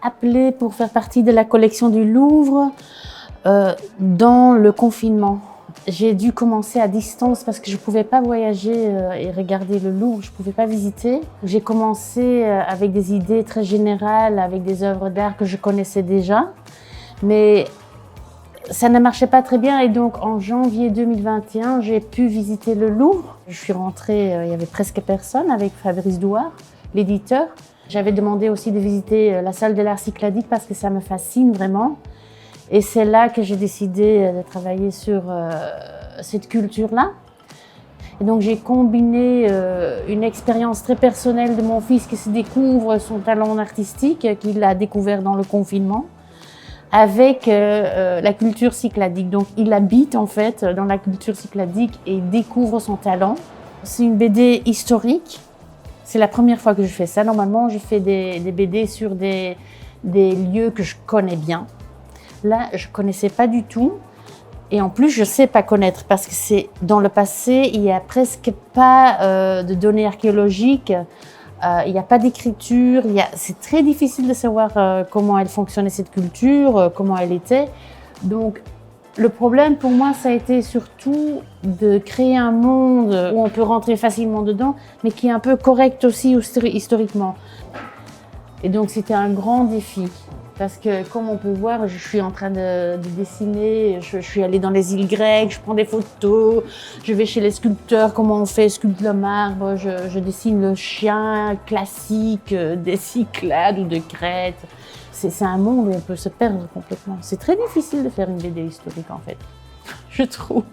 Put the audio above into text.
appelée pour faire partie de la collection du Louvre dans le confinement. J'ai dû commencer à distance parce que je ne pouvais pas voyager et regarder le Louvre, je ne pouvais pas visiter. J'ai commencé avec des idées très générales, avec des œuvres d'art que je connaissais déjà, mais ça ne marchait pas très bien et donc en janvier 2021, j'ai pu visiter le Louvre. Je suis rentrée, il y avait presque personne avec Fabrice Douard, l'éditeur. J'avais demandé aussi de visiter la salle de l'art cycladique parce que ça me fascine vraiment. Et c'est là que j'ai décidé de travailler sur cette culture-là. Et donc j'ai combiné une expérience très personnelle de mon fils qui se découvre son talent artistique, qu'il a découvert dans le confinement, avec la culture cycladique. Donc il habite en fait dans la culture cycladique et découvre son talent. C'est une BD historique. C'est la première fois que je fais ça. Normalement, je fais des BD sur des lieux que je connais bien. Là, je ne connaissais pas du tout. Et en plus, je ne sais pas connaître parce que c'est dans le passé, il n'y a presque pas de données archéologiques. Il n'y a pas d'écriture. C'est très difficile de savoir comment elle fonctionnait cette culture, comment elle était. Donc, le problème pour moi, ça a été surtout de créer un monde où on peut rentrer facilement dedans, mais qui est un peu correct aussi historiquement. Et donc, c'était un grand défi. Parce que, comme on peut voir, je suis en train de dessiner, je suis allée dans les îles grecques, je prends des photos, je vais chez les sculpteurs, comment on fait, sculpte le marbre, je dessine le chien classique des Cyclades ou de Crète. C'est un monde où on peut se perdre complètement. C'est très difficile de faire une BD historique en fait, je trouve.